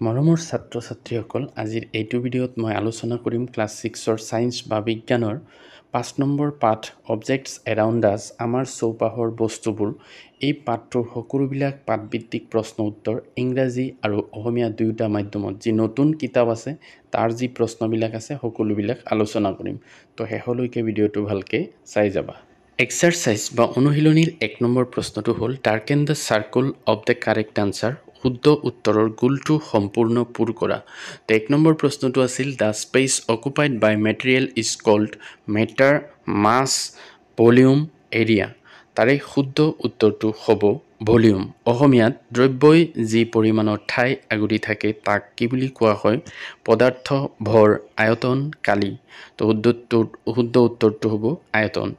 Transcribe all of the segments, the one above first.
মৰমৰ ছাত্ৰ ছাত্ৰীসকল, আজিৰ এইটো ভিডিঅ'ত মই আলোচনা কৰিম ক্লাছ 6ৰ ছায়েন্স বা বিজ্ঞানৰ 5 নম্বৰ পাঠ অবজেক্টছ এৰাউণ্ড আছ, আমাৰ চৌপাশৰ বস্তুবোৰ। এই পাঠটোৰ সকলোবিলাক পাঠভিত্তিক প্ৰশ্ন উত্তৰ ইংৰাজী আৰু অসমীয়া দুয়োটা মাধ্যমত যি নতুন কিতাপ আছে তাৰ যি প্ৰশ্নবিলাক আছে সকলোবিলাক আলোচনা কৰিম। তো শেষলৈকে ভিডিঅ'টো ভালকৈ চাই যাবা। এক্সাৰচাইজ বা অনুশীলনীৰ 1 নম্বৰ প্ৰশ্নটো হ'ল darken the circle of the correct answer. শুদ্ধ উত্তৰৰ গোলটো সম্পূৰ্ণ পূৰ কৰা। তো 1 নম্বৰ প্ৰশ্নটো আছিল the space occupied by material is called matter, mass, volume, area. তাৰে শুদ্ধ উত্তৰটো হ'ব ভলিউম। অসমীয়াত দ্ৰব্যই যি পৰিমাণৰ ঠাই আগুৰি থাকে তাক কি বুলি কোৱা হয়? পদাৰ্থ, ভৰ, আয়তন, কালি। তো শুদ্ধ উত্তৰটো হ'ব আয়তন।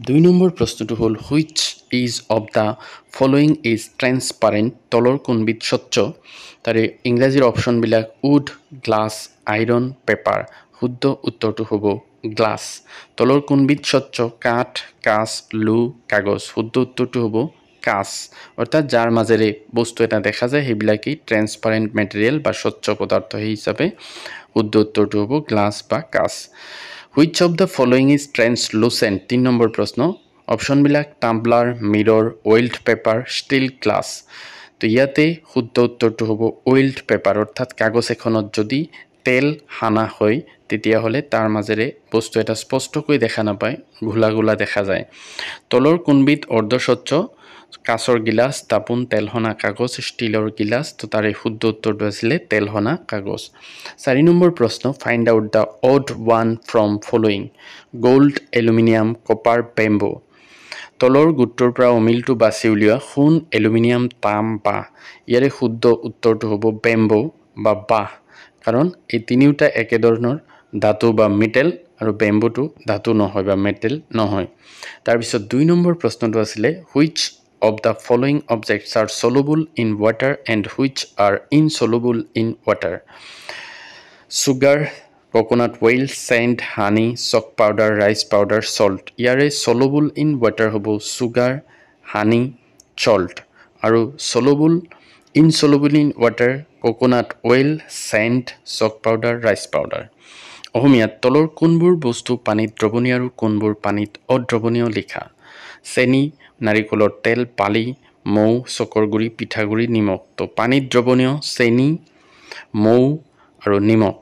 2 নম্বৰ প্ৰশ্নটো হ'ল which is of the following is transparent. তলৰ কোনবিধ স্বচ্ছ? তাৰে ইংৰাজীৰ অপশ্যনবিলাক উড, গ্লাছ, আইৰণ, পেপাৰ। শুদ্ধ উত্তৰটো হ'ব গ্লাছ। তলৰ কোনবিধ স্বচ্ছ? কাঠ, কাঁচ, লো, কাগজ। শুদ্ধ উত্তৰটো হ'ব কাঁচ। অৰ্থাৎ যাৰ মাজেৰে বস্তু এটা দেখা যায় সেইবিলাকেই ট্ৰেন্সপাৰেণ্ট মেটেৰিয়েল বা স্বচ্ছ পদাৰ্থ সেই হিচাপে শুদ্ধ উত্তৰটো হ'ব গ্লাছ বা কাঁচ। Which of the following is translucent. 3 নম্বৰ প্ৰশ্ন। অপশ্যনবিলাক tumbler, mirror, oiled paper, steel glass. তো ইয়াতে শুদ্ধ উত্তৰটো হ'ব অইল্ড পেপাৰ। অৰ্থাৎ কাগজ এখনত যদি তেল সানা হয় তেতিয়াহ'লে তাৰ মাজেৰে বস্তু এটা স্পষ্টকৈ দেখা নাপায়, ঘোলা ঘোলা দেখা যায়। তলৰ কোনবিধ অৰ্ধস্বচ্ছ? কাঁচৰ গিলাচ, দাপোন, তেলসনা কাগজ, ষ্টিলৰ গিলাচ। তো তাৰে শুদ্ধ উত্তৰটো আছিলে তেলসনা কাগজ। 4 নম্বৰ প্ৰশ্ন। Find out the odd one from following. Gold, aluminium, copper, bamboo. তলৰ গোটটোৰ পৰা অমিলটো বাছি উলিওৱা। সোণ, এলুমিনিয়াম, তাম, বাঁহ। ইয়াৰে শুদ্ধ উত্তৰটো হ'ব বেম্বো বা বাঁহ, কাৰণ এই তিনিওটা একেধৰণৰ ধাতু বা মেটেল আৰু বেম্বোটো ধাতু নহয় বা মেটেল নহয়। তাৰপিছত 2 নম্বৰ প্ৰশ্নটো আছিলে which of the following objects are soluble in water and which are insoluble in water. Sugar, coconut oil, sand, honey, chalk powder, rice powder, salt. ইয়াৰে সলুবল ইন ৱাটাৰ হ'ব চুগাৰ, হানি, সল্ট। আৰু insoluble in water coconut oil, sand, chalk powder, rice powder. অসমীয়াত তলৰ কোনবোৰ বস্তু পানীত দ্ৰৱণীয় আৰু কোনবোৰ পানীত অদ্ৰৱণীয় লিখা? চেনি, নাৰিকলৰ তেল, বালি, মৌ, চকৰ গুড়ি, পিঠাগুড়ি, নিমখ। তো পানীত দ্ৰৱণীয় চেনি, মৌ আৰু নিমখ,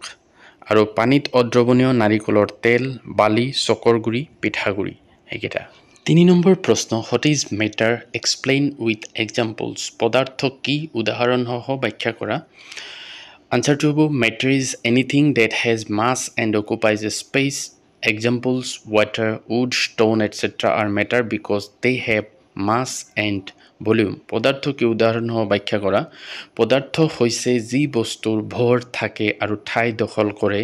আৰু পানীত অদ্ৰৱণীয় নাৰিকলৰ তেল, বালি, চকৰ গুড়ি, পিঠাগুড়ি এইকেইটা। 3 নম্বৰ প্ৰশ্ন। What is matter? Explain with examples. পদাৰ্থ কি? উদাহৰণসহ ব্যাখ্যা কৰা। আনচাৰটো হ'ব matter is anything that has mass and occupies a space. Examples water, wood, stone etcetera are matter because they have mass and volume. পদাৰ্থ কি? উদাহৰণসহ ব্যাখ্যা কৰা। পদাৰ্থ হৈছে যি বস্তুৰ ভৰ থাকে আৰু ঠাই দখল কৰে।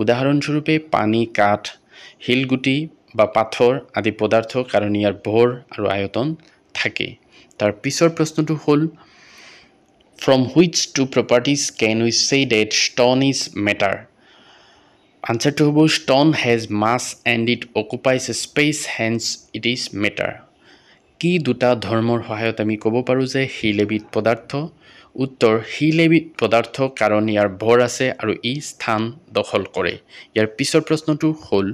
উদাহৰণস্বৰূপে পানী, কাঠ, শিলগুটি বা পাথৰ আদি পদাৰ্থ, কাৰণ ইয়াৰ ভৰ আৰু আয়তন থাকে। তাৰ পিছৰ প্ৰশ্নটো হ'ল from which two properties can we say that stone is matter. আনচাৰটো হ'ব stone has mass and it occupies a space hence it is matter. কি দুটা ধৰ্মৰ সহায়ত আমি ক'ব পাৰোঁ যে শিল এবিধ পদাৰ্থ? উত্তৰ শিল এবিধ পদাৰ্থ কাৰণ ইয়াৰ ভৰ আছে আৰু ই স্থান দখল কৰে। ইয়াৰ পিছৰ প্ৰশ্নটো হ'ল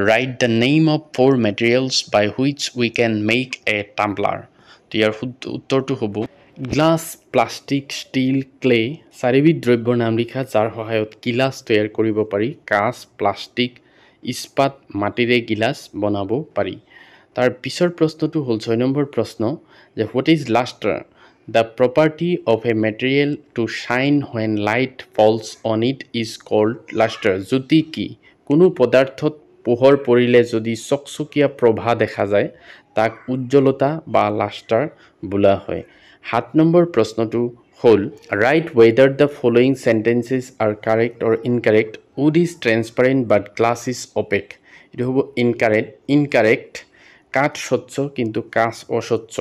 write the name of 4 materials by which we can make a tumbler. তো ইয়াৰ উত্তৰটো হ'ব গ্লাছ, প্লাষ্টিক, ষ্টিল, ক্লে। 4বিধ দ্ৰব্যৰ নাম লিখা যাৰ সহায়ত গিলাচ তৈয়াৰ কৰিব পাৰি। কাঁচ, প্লাষ্টিক, ইস্পাত, মাটিৰে গিলাচ বনাব পাৰি। তাৰ পিছৰ প্ৰশ্নটো হ'ল 6 নম্বৰ প্ৰশ্ন যে what is lustre? The property of a material to shine when light falls on it is called lustre. জ্যোতি কি? কোনো পদাৰ্থত পোহৰ পৰিলে যদি চকচকীয়া প্ৰভা দেখা যায় তাক উজ্জ্বলতা বা লাষ্টাৰ বোলা হয়। 7 নম্বৰ প্ৰশ্নটো হ'ল write whether the following sentences are correct or incorrect. Wood is transparent but glass is opaque. এইটো হ'ব ইনকাৰেক্ট। কাঠ স্বচ্ছ কিন্তু কাঁচ অস্বচ্ছ।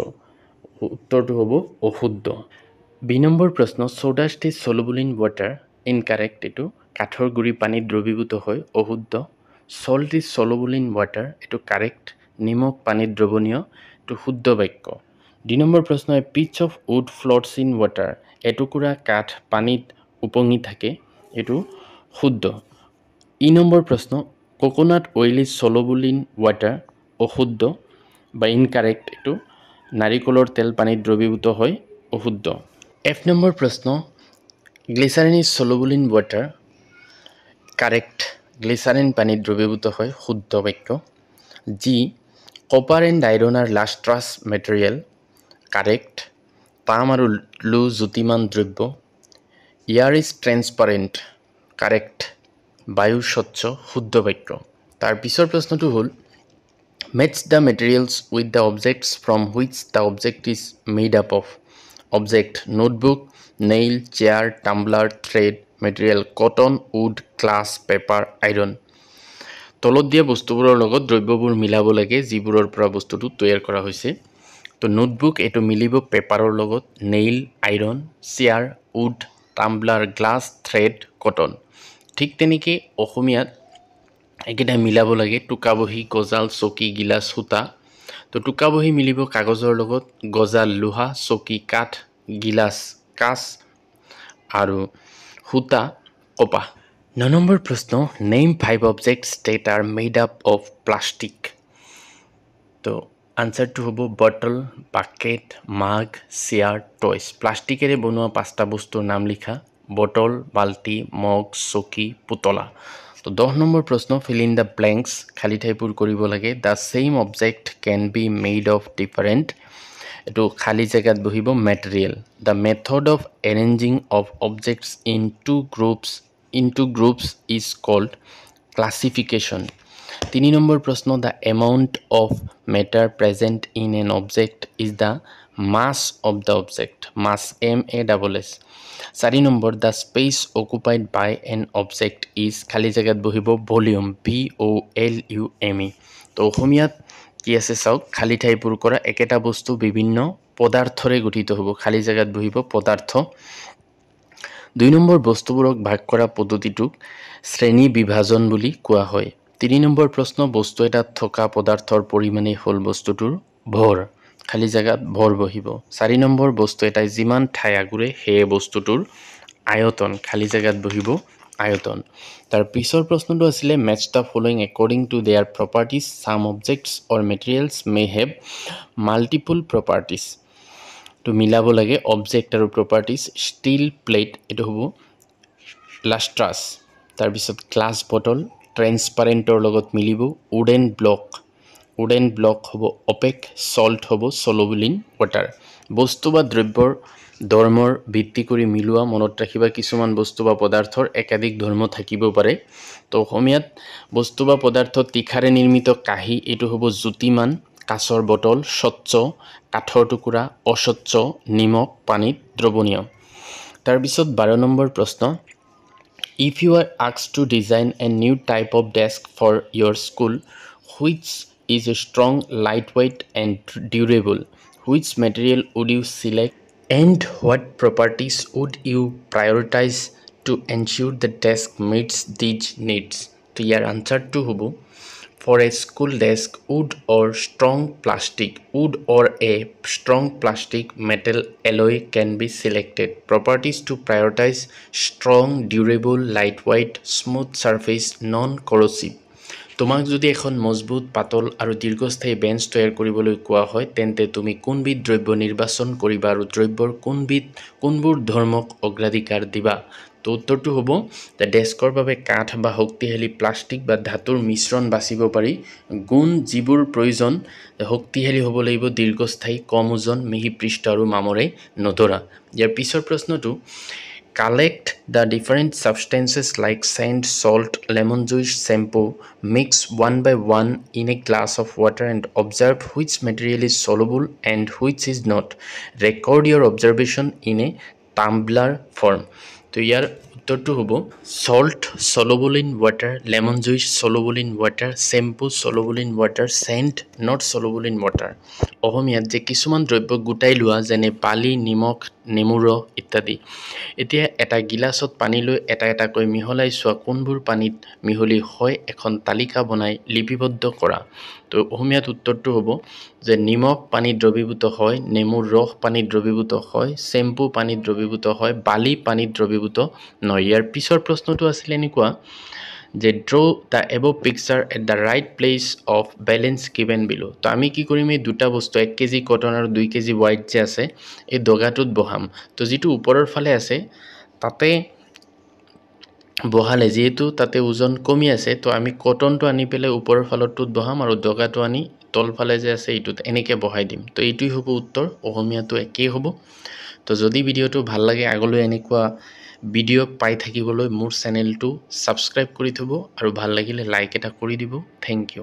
উত্তৰটো হ'ব অশুদ্ধ। 2 নম্বৰ প্ৰশ্ন sawdust soluble in water. Incorrect. এইটো কাঠৰ গুড়ি পানীত দ্ৰৱীভূত হয়, অশুদ্ধ। Salt is soluble in water. এইটো কাৰেক্ট। নিমখ পানীত দ্ৰৱণীয়, এইটো শুদ্ধ বাক্য। 2 নম্বৰ প্ৰশ্ন a piece of wood floats in water. এটুকুৰা কাঠ পানীত উপঙি থাকে এইটো শুদ্ধ নম্বৰ প্ৰশ্ন coconut oil is soluble in water অশুদ্ধ বা ইনকাৰেক্ট এইটো নাৰিকলৰ তেল পানীত দ্ৰৱীভূত হয় অশুদ্ধ নম্বৰ প্ৰশ্ন glycerine is soluble in water correct glycerine পানীত দ্ৰৱীভূত হয় শুদ্ধ বাক্য জি copper and iron are lustrous materials correct তাম আৰু লো জ্যোতিমান দ্ৰব্য এয়াৰ ইজ ট্ৰেন্সপাৰেণ্ট কাৰেক্ট বায়ু স্বচ্ছ শুদ্ধ বাক্য তাৰ পিছৰ প্ৰশ্নটো হ'ল match the materials with the objects from which the object is made up of object notebook nail chair tumbler thread material cotton wood glass paper iron তলত দিয়া বস্তুবোৰৰ লগত দ্ৰব্যবোৰ মিলাব লাগে যিবোৰৰ পৰা বস্তুটো তৈয়াৰ কৰা হৈছে তো নোটবুক এইটো মিলিব পেপাৰৰ লগত nail iron chair wood tumbler glass thread cotton ঠিক তেনেকৈ অসমীয়াত একেটা মিলাব লাগে টুকা বহি গজাল চকী গিলাচ সূতা তো টুকা বহি মিলিব কাগজৰ লগত গজাল লোহা চকী কাঠ গিলাচ কাঁচ আৰু সূতা কপাহ 9 নম্বৰ প্ৰশ্ন name 5 objects that are made up of plastic তো আনসাৰটো হ'ব বটল বাকেট মাগ চেয়াৰ টয়স প্লাষ্টিকেৰে বনোৱা পাঁচটা বস্তুৰ নাম লিখা বটল বালতি মগ চকী পুতলা তো 10 নম্বৰ প্ৰশ্ন fill in the blanks খালি ঠাই পূৰ কৰিব লাগে the same object can be made of different এটো খালি জায়গাত বহিব material the method of arranging of objects into groups is called classification 3 নম্বৰ প্ৰশ্ন the amount of matter present in an object is the mass of the object mass MASS 4 number the space occupied by an object is খালি জায়গাত বহিব volume VOLUME তো অসমীয়াত কি আছে চাওক খালি ঠাই পূৰ কৰা একেটা বস্তু বিভিন্ন পদাৰ্থৰে গঠিত হ'ব খালি জায়গাত বহিব পদাৰ্থ 2 নম্বৰ বস্তুবোৰক ভাগ কৰা পদ্ধতিটোক শ্ৰেণী বিভাজন বুলি কোৱা হয় 3 নম্বৰ প্ৰশ্ন বস্তু এটা থকা পদাৰ্থৰ পৰিমাণে হল বস্তুটোৰ ভৰ খালি জায়গাত ভৰ বহিব 4 নম্বৰ বস্তু এটা যিমান ঠাই আগুৰে হে বস্তুটোৰ আয়তন খালি জায়গাত বহিব আয়তন তাৰ পিছৰ প্ৰশ্নটো আছিল match the following according to their properties some objects or materials may have multiple properties তো মিলাব লাগে অবজেক্ট আৰু প্ৰপাৰ্টিজ ষ্টিল প্লেট এটো হ'ব লাষ্ট্ৰাছ তাৰ পিছত গ্লাস বটল ট্ৰান্সপাৰেন্টৰ লগত মিলিব উডেন ব্লক হ'ব অপেক সল্ট হ'ব সলুবল ইন ওয়াটাৰ বস্তু বা দ্ৰব্যৰ ধৰ্মৰ ভিত্তি কৰি মিলোৱা মনত ৰাখিবা কিছুমান বস্তু বা পদাৰ্থৰ একাধিক ধৰ্ম থাকিব পাৰে তো অসমীয়াত বস্তু বা পদাৰ্থ তিখাৰে নিৰ্মিত কাহি এটো হ'ব জ্যোতিমান কাঁচৰ বটল স্বচ্ছ কাঠৰ টুকুৰা অস্বচ্ছ নিমখ পানীত দ্ৰৱণীয় তাৰ পিছত 12 নম্বৰ প্ৰশ্ন if you are asked to design a new type of desk for your school which is strong lightweight and durable which material would you select and what properties would you prioritize to ensure the desk meets these needs to your answer to hobo for a school desk wood or a strong plastic metal alloy can be selected properties to prioritize strong durable lightweight smooth surface non corrosive তোমাক যদি এখন মজবুত পাতল আৰু দীৰ্ঘস্থায়ী bench তৈয়াৰ কৰিবলৈ কোৱা হয় তেন্তে তুমি কোনবিধ দ্ৰব্য নিৰ্বাচন কৰিবা আৰু দ্ৰব্যৰ কোনবোৰ ধৰ্মক অগ্ৰাধিকাৰ দিবা তো উত্তৰটো হ'ব the ডেস্কৰ বাবে কাঠ বা শক্তিশালী প্লাষ্টিক বা ধাতুৰ মিশ্ৰণ বাছিব পাৰি গুণ যিবোৰ প্ৰয়োজন শক্তিশালী হ'ব লাগিব দীৰ্ঘস্থায়ী কম ওজন মিহি পৃষ্ঠ আৰু মামৰে নধৰা ইয়াৰ পিছৰ প্ৰশ্নটো collect the different substances like sand, salt, lemon juice, shampoo, mix one by one in a glass of water and observe which material is soluble and which is not. Record your observation in a tumbler form. তো ইয়াৰ উত্তৰটো হ'ব salt soluble in water, lemon juice soluble in water, shampoo soluble in water, sand not soluble in water. অসমীয়াত যে কিছুমান দ্ৰব্য গুটাই লোৱা যেনে বালি নিমখ নেমুৰ ৰস ইত্যাদি। এতিয়া এটা গিলাচত পানী লৈ এটা এটাকৈ মিহলাই চোৱা কোনবোৰ পানীত মিহলি হয় এখন তালিকা বনাই লিপিবদ্ধ কৰা। তো অসমীয়াত উত্তৰটো হ'ব যে নিমখ পানীত দ্ৰৱীভূত হয়, নেমুৰ ৰস পানীত দ্ৰৱীভূত হয়, চেম্পু পানীত দ্ৰৱীভূত হয়, বালি পানীত দ্ৰৱীভূত নহয়। ইয়াৰ পিছৰ প্ৰশ্নটো আছিলে এনেকুৱা যে draw the above picture at the right place of balance given বিলো। তো আমি কি কৰিম, এই দুটা বস্তু 1 কেজি কটন আৰু 2 কেজি হোৱাইট যে আছে এই দগাটোত বহাম। তো যিটো ওপৰৰ ফালে আছে তাতে বহালে যিহেতু তাতে ওজন কমি আছে, তো আমি কটনটো আনি পেলাই ওপৰৰ ফালৰটোত বহাম আৰু দগাটো আনি তলফালে যে আছে এইটোত এনেকৈ বহাই দিম। তো এইটোই হ'ব উত্তৰ, অসমীয়াটো একেই হ'ব। তো যদি ভিডিঅ'টো ভাল লাগে আগলৈ এনেকুৱা ভিডিঅ' পাই থাকিবলৈ মোৰ চেনেলটো ছাবস্ক্ৰাইব কৰি থ'ব আৰু ভাল লাগিলে লাইক এটা কৰি দিব। Thank U.